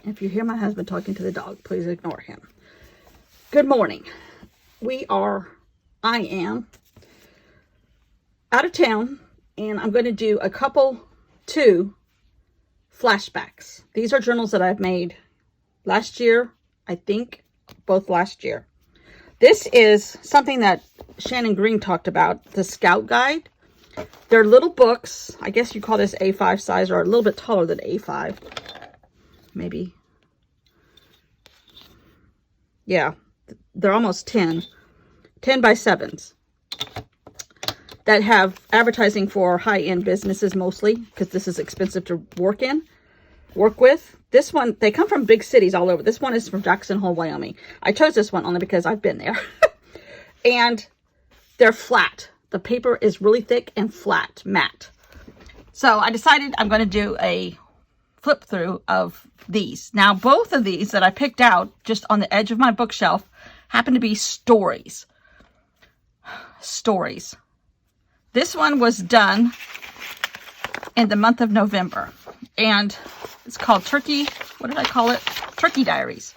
If you hear my husband talking to the dog, please ignore him. Good morning. I am out of town, and I'm going to do two flashbacks. These are journals that I've made last year, I think, both last year. This is something that Shannon Green talked about, the Scout Guide. They're little books. I guess you call this A5 size, or a little bit taller than A5. Maybe. Yeah, they're almost 10 by 7s that have advertising for high-end businesses mostly, because this is expensive to work with. This one, they come from big cities all over. This one is from Jackson Hole, Wyoming. I chose this one only because I've been there. And they're flat. The paper is really thick and flat, matte. So I decided I'm going to do a flip through of these. Now, both of these that I picked out just on the edge of my bookshelf happen to be stories. Stories. This one was done in the month of November, and it's called Turkey. What did I call it? Turkey Diaries.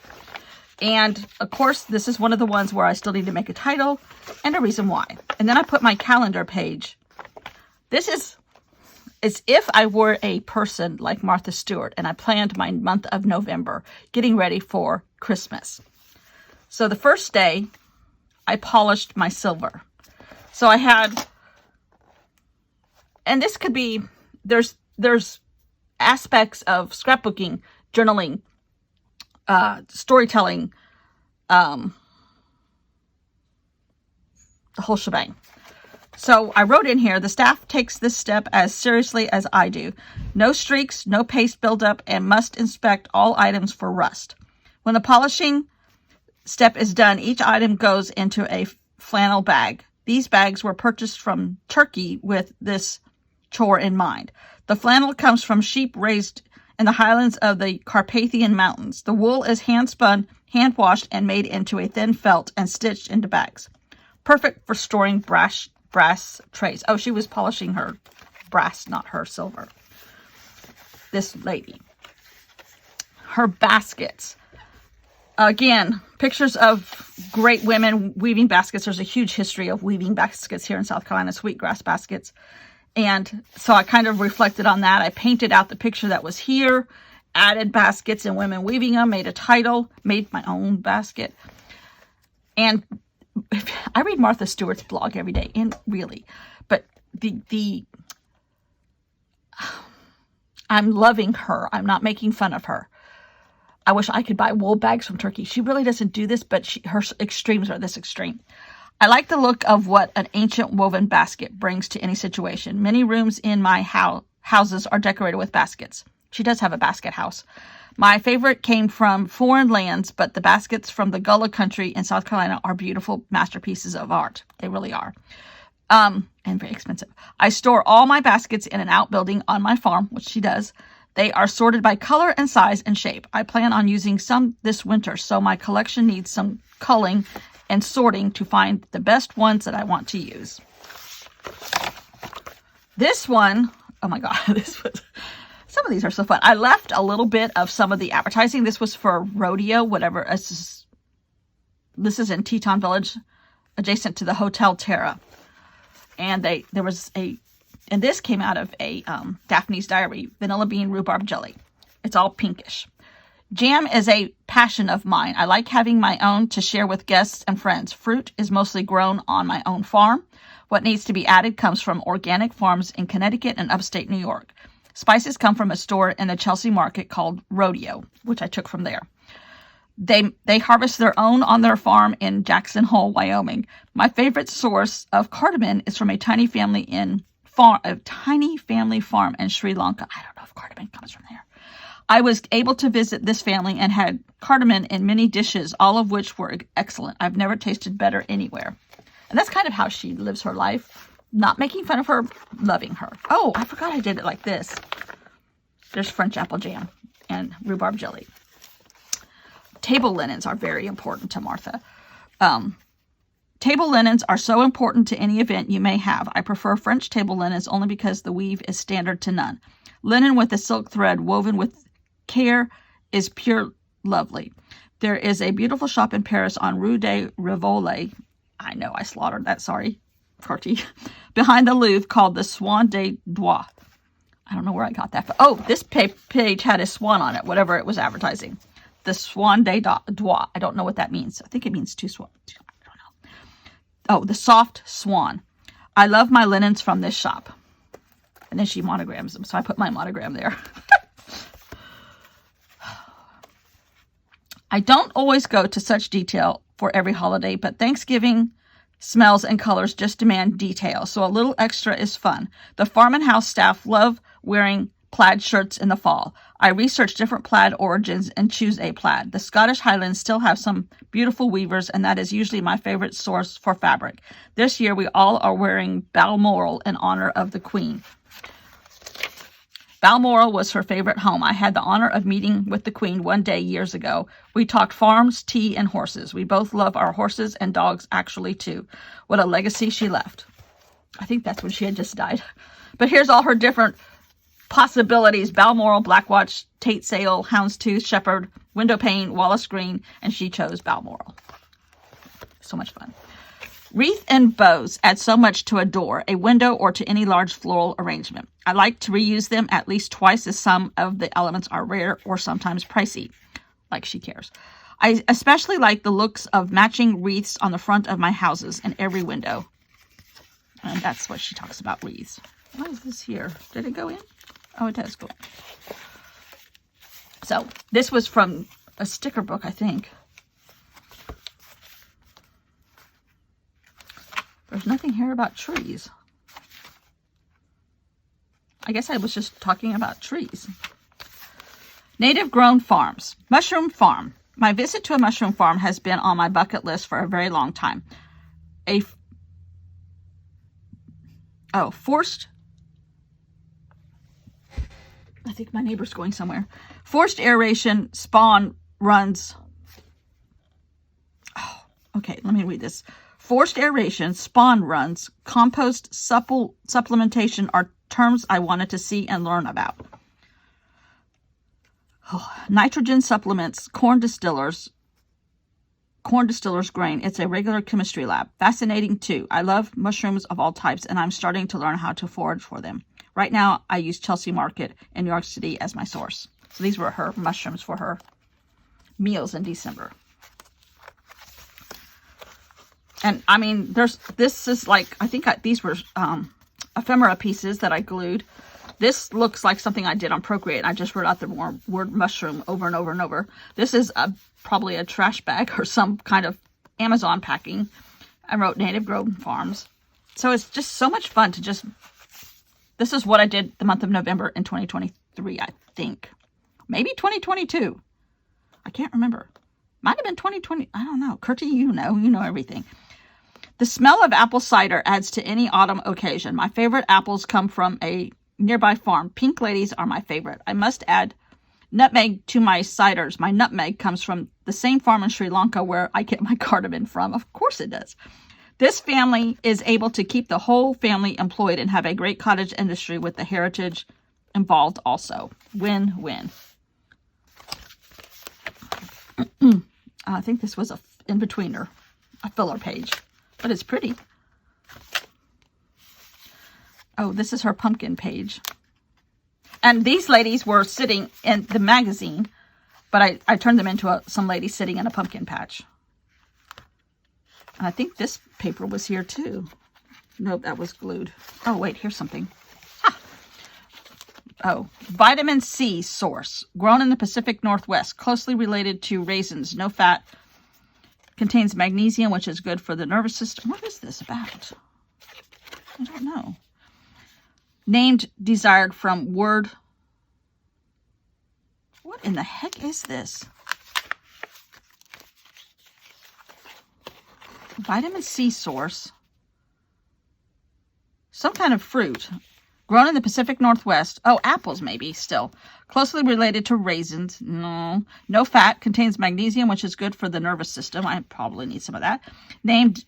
And of course, this is one of the ones where I still need to make a title and a reason why. And then I put my calendar page. This is as if I were a person like Martha Stewart, and I planned my month of November, getting ready for Christmas. So the first day, I polished my silver. So I had, and this could be, there's aspects of scrapbooking, journaling, storytelling, the whole shebang. So I wrote in here, the staff takes this step as seriously as I do. No streaks, no paste buildup, and must inspect all items for rust. When the polishing step is done, each item goes into a flannel bag. These bags were purchased from Turkey with this chore in mind. The flannel comes from sheep raised in the highlands of the Carpathian Mountains. The wool is hand-spun, hand-washed, and made into a thin felt and stitched into bags. Perfect for storing brass trays. Oh, she was polishing her brass, not her silver. This lady. Her baskets. Again, pictures of great women weaving baskets. There's a huge history of weaving baskets here in South Carolina, sweetgrass baskets. And so I kind of reflected on that. I painted out the picture that was here, added baskets and women weaving them, made a title, made my own basket. And I read Martha Stewart's blog every day, and really, but I'm loving her. I'm not making fun of her. I wish I could buy wool bags from Turkey. She really doesn't do this, but her extremes are this extreme. I like the look of what an ancient woven basket brings to any situation. Many rooms in my houses are decorated with baskets. She does have a basket house. My favorite came from foreign lands, but the baskets from the Gullah country in South Carolina are beautiful masterpieces of art. They really are. And very expensive. I store all my baskets in an outbuilding on my farm, which she does. They are sorted by color and size and shape. I plan on using some this winter, so my collection needs some culling and sorting to find the best ones that I want to use. This one, oh my God, some of these are so fun. I left a little bit of some of the advertising. This was for rodeo, whatever. This is in Teton Village, adjacent to the Hotel Terra. And and this came out of a Daphne's Diary, vanilla bean rhubarb jelly. It's all pinkish. Jam is a passion of mine. I like having my own to share with guests and friends. Fruit is mostly grown on my own farm. What needs to be added comes from organic farms in Connecticut and upstate New York. Spices come from a store in the Chelsea market called Rodeo, which I took from there. They harvest their own on their farm in Jackson Hole, Wyoming. My favorite source of cardamom is from a tiny family farm in Sri Lanka. I don't know if cardamom comes from there. I was able to visit this family and had cardamom in many dishes, all of which were excellent. I've never tasted better anywhere. And that's kind of how she lives her life. Not making fun of her, loving her. Oh, I forgot I did it like this. There's French apple jam and rhubarb jelly. Table linens are very important to Martha. Table linens are so important to any event you may have. I prefer French table linens only because the weave is standard to none. Linen with a silk thread woven with care is pure lovely. There is a beautiful shop in Paris on Rue de Rivoli. I know I slaughtered that, sorry, Carty. Behind the Louvre, called the Swan des Doigts. I don't know where I got that. Oh, this page had a swan on it, whatever it was advertising. The Swan des Doigts. I don't know what that means. I think it means two swans. I don't know. Oh, the soft swan. I love my linens from this shop. And then she monograms them, so I put my monogram there. I don't always go to such detail for every holiday, but Thanksgiving smells and colors just demand detail, so a little extra is fun. The farm and house staff love wearing plaid shirts in the fall. I research different plaid origins and choose a plaid. The Scottish Highlands still have some beautiful weavers, and that is usually my favorite source for fabric. This year, we all are wearing Balmoral in honor of the Queen. Balmoral was her favorite home. I had the honor of meeting with the Queen one day years ago. We talked farms, tea, and horses. We both love our horses and dogs actually too. What a legacy she left. I think that's when she had just died. But here's all her different possibilities. Balmoral, Blackwatch, Tate Sale, Houndstooth, Shepherd, Window Pane, Wallace Green, and she chose Balmoral. So much fun. Wreath and bows add so much to a door, a window, or to any large floral arrangement. I like to reuse them at least twice, as some of the elements are rare or sometimes pricey. Like she cares. I especially like the looks of matching wreaths on the front of my houses and every window. And that's what she talks about, wreaths. What is this here? Did it go in? Oh, it does go in. So this was from a sticker book, I think. There's nothing here about trees. I guess I was just talking about trees. Native grown farms. Mushroom farm. My visit to a mushroom farm has been on my bucket list for a very long time. Forced. I think my neighbor's going somewhere. Forced aeration spawn runs. Oh, okay, let me read this. Forced aeration, spawn runs, compost supplementation are terms I wanted to see and learn about. Oh, nitrogen supplements, corn distillers grain. It's a regular chemistry lab. Fascinating too. I love mushrooms of all types, and I'm starting to learn how to forage for them. Right now, I use Chelsea Market in New York City as my source. So these were her mushrooms for her meals in December. And I mean, this is like, I think these were ephemera pieces that I glued. This looks like something I did on Procreate. I just wrote out the word mushroom over and over and over. This is probably a trash bag or some kind of Amazon packing. I wrote native grown farms. So it's just so much fun to just, this is what I did the month of November in 2023, I think. Maybe 2022. I can't remember. Might have been 2020. I don't know. Curty, you know everything. The smell of apple cider adds to any autumn occasion. My favorite apples come from a nearby farm. Pink ladies are my favorite. I must add nutmeg to my ciders. My nutmeg comes from the same farm in Sri Lanka where I get my cardamom from. Of course it does. This family is able to keep the whole family employed and have a great cottage industry with the heritage involved also. Win-win. I think this was a in-betweener, a filler page, but it's pretty. Oh, this is her pumpkin page. And these ladies were sitting in the magazine, but I turned them into some ladies sitting in a pumpkin patch. And I think this paper was here too. Nope, that was glued. Oh, wait, here's something. Oh, vitamin C source, grown in the Pacific Northwest, closely related to raisins, no fat, contains magnesium, which is good for the nervous system. What is this about? I don't know. Named desired from word. What in the heck is this? Vitamin C source. Some kind of fruit. Grown in the Pacific Northwest. Oh, apples maybe still. Closely related to raisins. No. No fat. Contains magnesium, which is good for the nervous system. I probably need some of that. Named,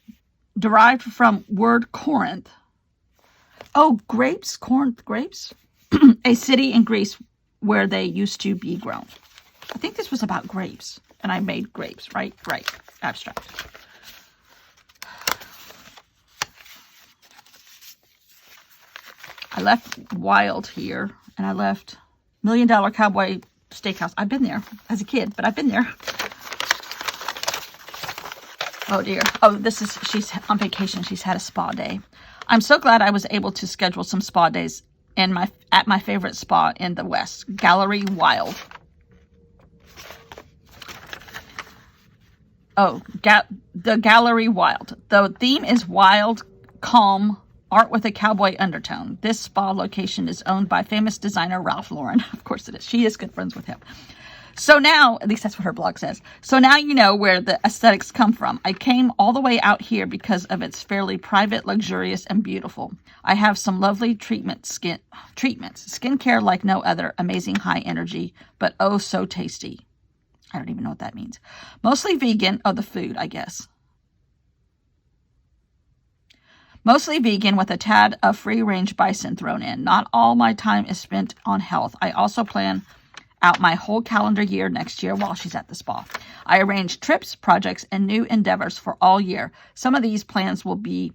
derived from word Corinth. Oh, grapes? Corinth grapes? A city in Greece where they used to be grown. I think this was about grapes. And I made grapes, right? Right. Abstract. I left Wild here. And I left $1 Million Cowboy Steakhouse. I've been there as a kid, but I've been there. Oh dear. Oh, she's on vacation. She's had a spa day. I'm so glad I was able to schedule some spa days at my favorite spa in the West, Gallery Wild. Oh, the Gallery Wild. The theme is wild, calm, art with a cowboy undertone. This spa location is owned by famous designer Ralph Lauren. Of course it is. She is good friends with him. So now, at least that's what her blog says. So now you know where the aesthetics come from. I came all the way out here because of its fairly private, luxurious, and beautiful. I have some lovely treatments, skincare like no other, amazing high energy, but oh so tasty. I don't even know what that means. Mostly vegan. Oh, the food, I guess. Mostly vegan with a tad of free-range bison thrown in. Not all my time is spent on health. I also plan out my whole calendar year next year while she's at the spa. I arrange trips, projects, and new endeavors for all year. Some of these plans will be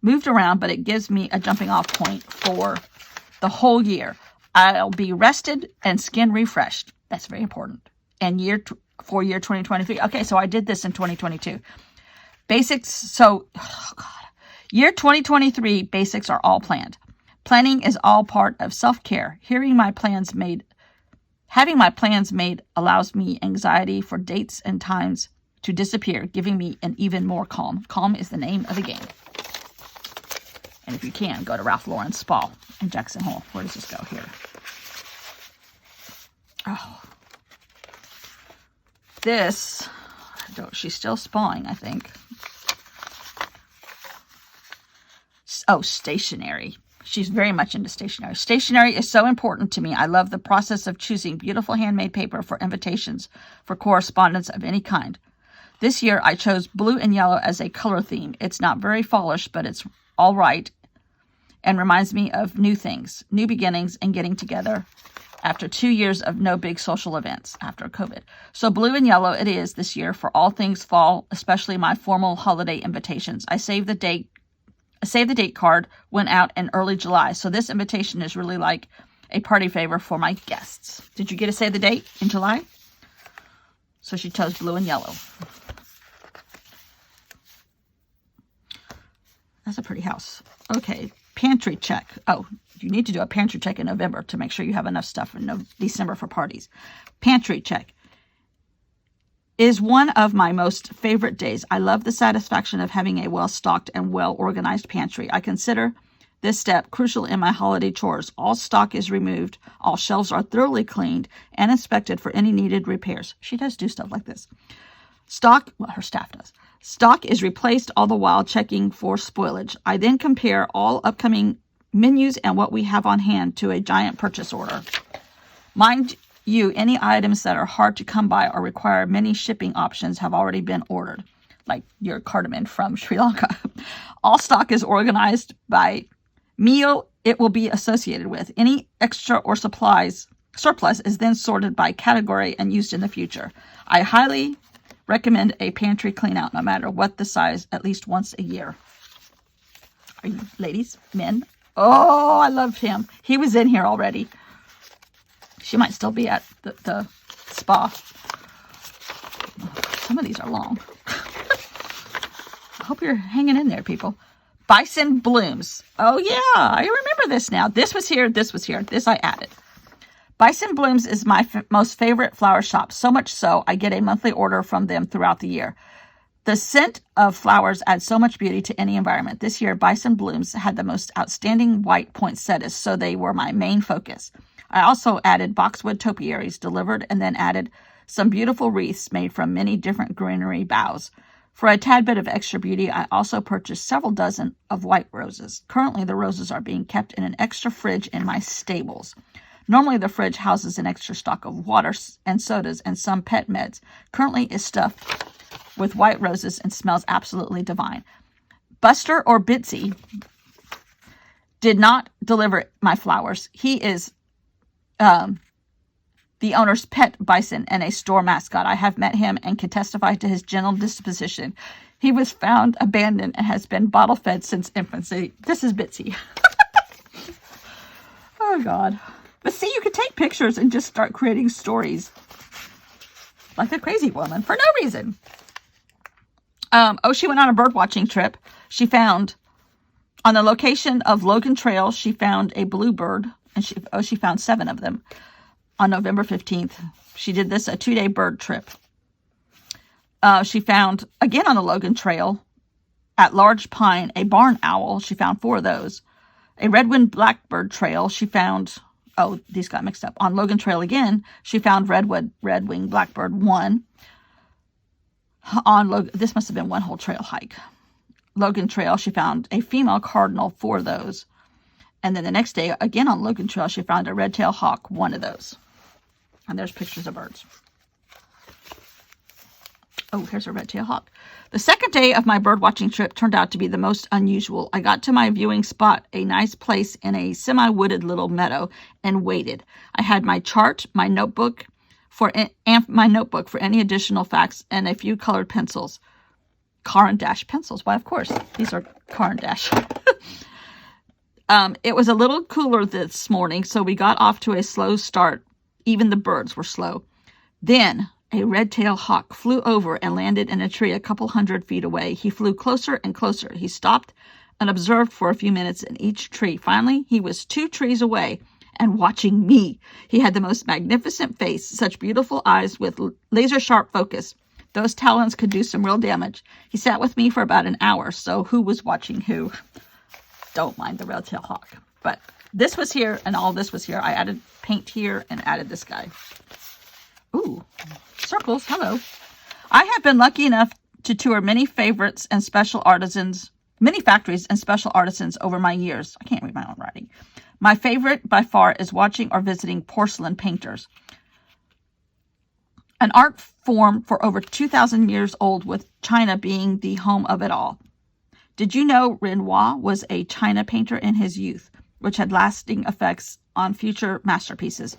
moved around, but it gives me a jumping off point for the whole year. I'll be rested and skin refreshed. That's very important. And for year 2023. Okay, so I did this in 2022. Basics, so, oh God. Year 2023 basics are all planned. Planning is all part of self-care. Having my plans made allows me anxiety for dates and times to disappear, giving me an even more calm. Calm is the name of the game. And if you can, go to Ralph Lauren's spa in Jackson Hole. Where does this go here? Oh. This, she's still spawing, I think. Oh, stationery. She's very much into stationery. Stationery is so important to me. I love the process of choosing beautiful handmade paper for invitations for correspondence of any kind. This year, I chose blue and yellow as a color theme. It's not very polished, but it's all right and reminds me of new things, new beginnings, and getting together after 2 years of no big social events after COVID. So blue and yellow it is this year for all things fall, especially my formal holiday invitations. I saved the date. A save the date card went out in early July, so this invitation is really like a party favor for my guests. Did you get a save the date in July? So she chose blue and yellow. That's a pretty house. Okay, pantry check. Oh, you need to do a pantry check in November to make sure you have enough stuff in December for parties. Pantry check is one of my most favorite days. I love the satisfaction of having a well-stocked and well-organized pantry. I consider this step crucial in my holiday chores. All stock is removed, all shelves are thoroughly cleaned and inspected for any needed repairs. She does do stuff like this. Her staff does. Stock is replaced, all the while checking for spoilage. I then compare all upcoming menus and what we have on hand to a giant purchase order. Mind you, any items that are hard to come by or require many shipping options have already been ordered, like your cardamom from Sri Lanka. All stock is organized by meal it will be associated with. Any extra or surplus is then sorted by category and used in the future. I highly recommend a pantry clean out, no matter what the size, at least once a year. Are you ladies, men? Oh, I loved him. He was in here already. She might still be at the spa. Some of these are long. I hope you're hanging in there, people. Bison blooms. Oh, yeah. I remember this now. This was here. This was here. This I added. Bison blooms is my most favorite flower shop. So much so, I get a monthly order from them throughout the year. The scent of flowers adds so much beauty to any environment. This year, Bison blooms had the most outstanding white poinsettias, so they were my main focus. I also added boxwood topiaries delivered and then added some beautiful wreaths made from many different greenery boughs. For a tad bit of extra beauty, I also purchased several dozen of white roses. Currently, the roses are being kept in an extra fridge in my stables. Normally, the fridge houses an extra stock of water and sodas and some pet meds. Currently, is stuffed with white roses and smells absolutely divine. Buster or Bitsy did not deliver my flowers. He is the owner's pet bison and a store mascot. I have met him and can testify to his gentle disposition. He was found abandoned and has been bottle fed since infancy. This is Bitsy. Oh, God. But see, you can take pictures and just start creating stories. Like a crazy woman for no reason. She went on a bird watching trip. She found, on the location of Logan Trail, she found a bluebird. And she found 7 of them on November 15th. She did this, a 2-day bird trip. She found, again on the Logan Trail, at Large Pine, a barn owl. She found 4 of those. A red-winged blackbird trail, she found, these got mixed up. On Logan Trail again, she found red-winged blackbird 1. This must have been one whole trail hike. Logan Trail, she found a female cardinal, 4 of those. And then the next day, again on Logan Trail, she found a red-tailed hawk, 1 of those. And there's pictures of birds. Oh, here's a red-tailed hawk. The second day of my bird-watching trip turned out to be the most unusual. I got to my viewing spot, a nice place in a semi-wooded little meadow, and waited. I had my chart, my notebook for any additional facts, and a few colored pencils. Car and Dash pencils. Why, of course. These are Car and Dash. It was a little cooler this morning, so we got off to a slow start. Even the birds were slow. Then a red-tailed hawk flew over and landed in a tree a couple 100 feet away. He flew closer and closer. He stopped and observed for a few minutes in each tree. Finally, he was 2 trees away and watching me. He had the most magnificent face, such beautiful eyes with laser-sharp focus. Those talons could do some real damage. He sat with me for about an hour, so who was watching who? Don't mind the red-tailed hawk. But this was here, and all this was here. I added paint here and added this guy. Ooh, circles, hello. I have been lucky enough to tour many favorites and special artisans, many factories and special artisans over my years. I can't read my own writing. My favorite by far is watching or visiting porcelain painters. An art form for over 2,000 years old, with China being the home of it all. Did you know Renoir was a China painter in his youth, which had lasting effects on future masterpieces?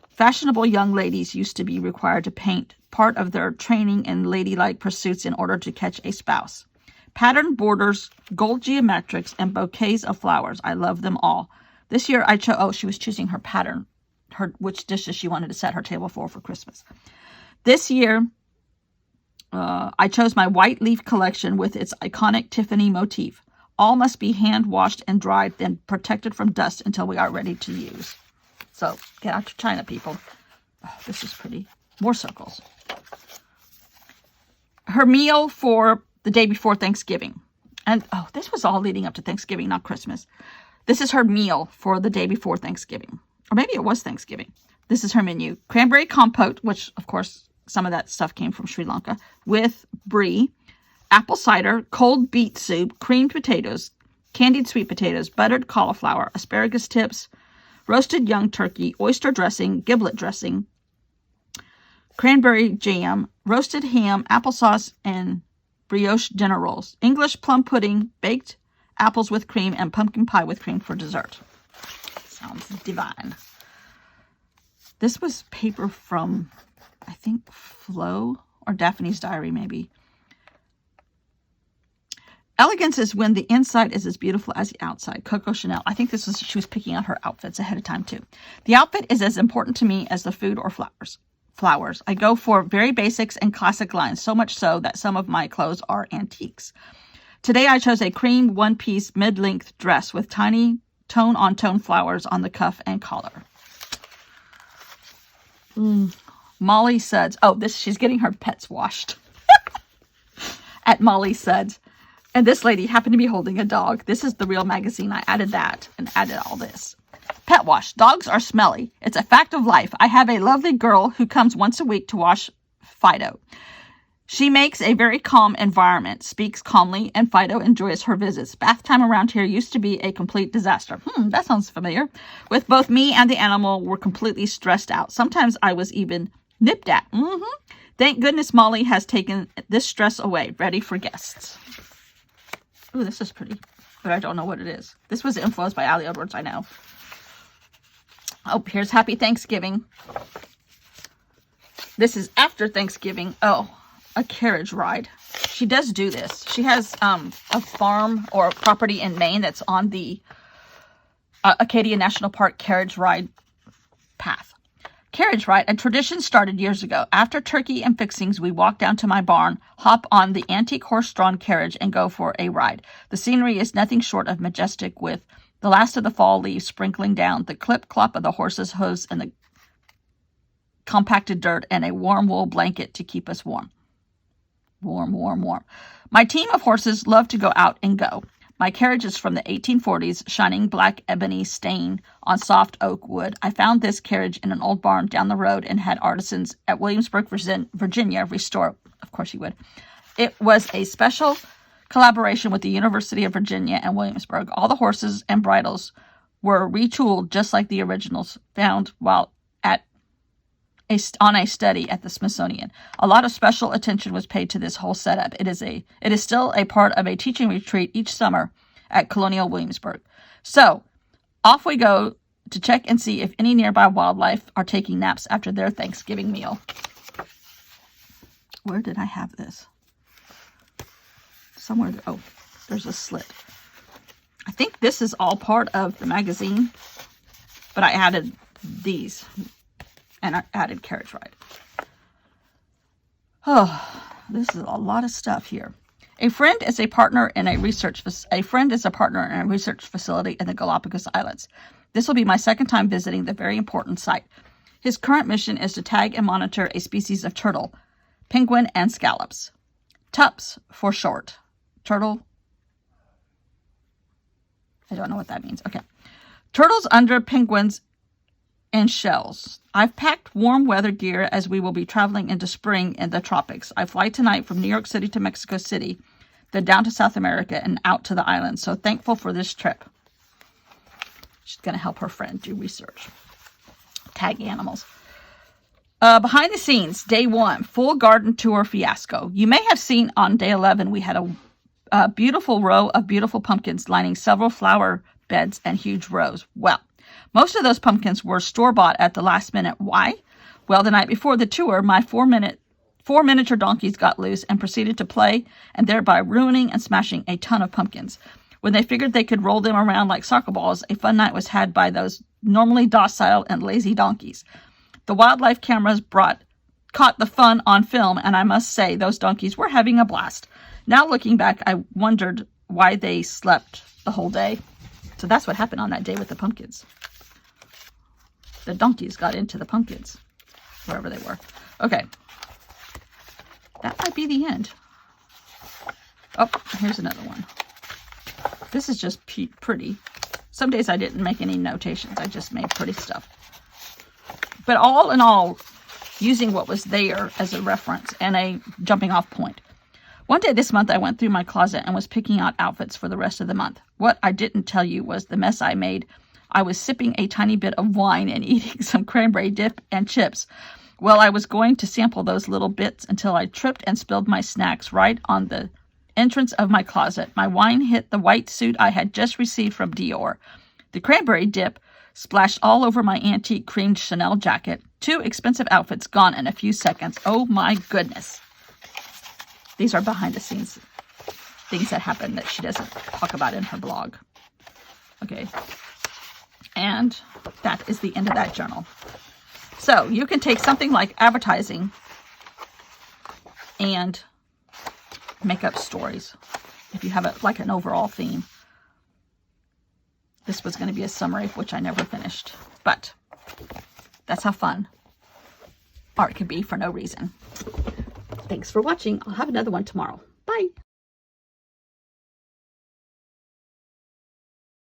Fashionable young ladies used to be required to paint, part of their training in ladylike pursuits in order to catch a spouse. Patterned borders, gold geometrics, and bouquets of flowers. I love them all. This year I chose, she was choosing her pattern, which dishes she wanted to set her table for Christmas. This year, I chose my white leaf collection with its iconic Tiffany motif. All must be hand-washed and dried, then protected from dust until we are ready to use. So, get out your China, people. Oh, this is pretty. More circles. Her meal for the day before Thanksgiving. And, this was all leading up to Thanksgiving, not Christmas. This is her meal for the day before Thanksgiving. Or maybe it was Thanksgiving. This is her menu. Cranberry compote, which, of course, some of that stuff came from Sri Lanka, with brie, apple cider, cold beet soup, creamed potatoes, candied sweet potatoes, buttered cauliflower, asparagus tips, roasted young turkey, oyster dressing, giblet dressing, cranberry jam, roasted ham, applesauce, and brioche dinner rolls, English plum pudding, baked apples with cream, and pumpkin pie with cream for dessert. Sounds divine. This was paper from, I think, Flo or Daphne's Diary, maybe. Elegance is when the inside is as beautiful as the outside. Coco Chanel. I think she was picking out her outfits ahead of time too. The outfit is as important to me as the food or flowers. I go for very basics and classic lines, so much so that some of my clothes are antiques. Today I chose a cream one-piece mid-length dress with tiny tone-on-tone flowers on the cuff and collar. Molly Suds. She's getting her pets washed at Molly Suds. And this lady happened to be holding a dog. This is the Real magazine. I added that and added all this. Pet wash. Dogs are smelly. It's a fact of life. I have a lovely girl who comes once a week to wash Fido. She makes a very calm environment, speaks calmly, and Fido enjoys her visits. Bath time around here used to be a complete disaster. That sounds familiar. With both me and the animal were completely stressed out. Sometimes I was even nipped at. Thank goodness Molly has taken this stress away. Ready for guests. Ooh, this is pretty, but I don't know what it is. This was influenced by Ali Edwards, I know. Oh, here's Happy Thanksgiving. This is after Thanksgiving. Oh, a carriage ride. She does do this. She has a farm or property in Maine that's on the Acadia National Park carriage ride path. Carriage ride, a tradition started years ago. After turkey and fixings, we walk down to my barn, hop on the antique horse-drawn carriage, and go for a ride. The scenery is nothing short of majestic, with the last of the fall leaves sprinkling down, the clip-clop of the horse's hooves and the compacted dirt, and a warm wool blanket to keep us warm. Warm, warm, warm. My team of horses love to go out and go. My carriage is from the 1840s, shining black ebony stain on soft oak wood. I found this carriage in an old barn down the road and had artisans at Williamsburg, Virginia restore. Of course you would. It was a special collaboration with the University of Virginia and Williamsburg. All the horses and bridles were retooled just like the originals found while on a study at the Smithsonian. A lot of special attention was paid to this whole setup. It is still a part of a teaching retreat each summer at Colonial Williamsburg. So, off we go to check and see if any nearby wildlife are taking naps after their Thanksgiving meal. Where did I have this? Somewhere there. Oh, there's a slit. I think this is all part of the magazine, but I added these. And I added carriage ride. Oh, this is a lot of stuff here. A friend is a partner in a research facility in the Galapagos Islands. This will be my second time visiting the very important site. His current mission is to tag and monitor a species of turtle, penguin, and scallops. TUPS for short. Turtle. I don't know what that means. Okay. Turtles under penguins and shells. I've packed warm weather gear as we will be traveling into spring in the tropics. I fly tonight from New York City to Mexico City, then down to South America and out to the islands. So thankful for this trip. She's going to help her friend do research. Tag animals. Behind the scenes, day 1, full garden tour fiasco. You may have seen on day 11, we had a beautiful row of beautiful pumpkins lining several flower beds and huge rows. Well, most of those pumpkins were store-bought at the last minute. Why? Well, the night before the tour, my four miniature donkeys got loose and proceeded to play, and thereby ruining and smashing a ton of pumpkins. When they figured they could roll them around like soccer balls, a fun night was had by those normally docile and lazy donkeys. The wildlife cameras caught the fun on film, and I must say those donkeys were having a blast. Now looking back, I wondered why they slept the whole day. So that's what happened on that day with the pumpkins. The donkeys got into the pumpkins, wherever they were. Okay. That might be the end. Oh, here's another one. This is just pretty. Some days I didn't make any notations. I just made pretty stuff. But all in all, using what was there as a reference and a jumping off point. One day this month, I went through my closet and was picking out outfits for the rest of the month. What I didn't tell you was the mess I made. I was sipping a tiny bit of wine and eating some cranberry dip and chips. Well, I was going to sample those little bits until I tripped and spilled my snacks right on the entrance of my closet. My wine hit the white suit I had just received from Dior. The cranberry dip splashed all over my antique creamed Chanel jacket. 2 expensive outfits gone in a few seconds. Oh my goodness. These are behind the scenes things that happen that she doesn't talk about in her blog. Okay. And that is the end of that journal. So you can take something like advertising and make up stories if you have it like an overall theme. This was going to be a summary, which I never finished. But that's how fun art can be for no reason. Thanks for watching. I'll have another one tomorrow. Bye.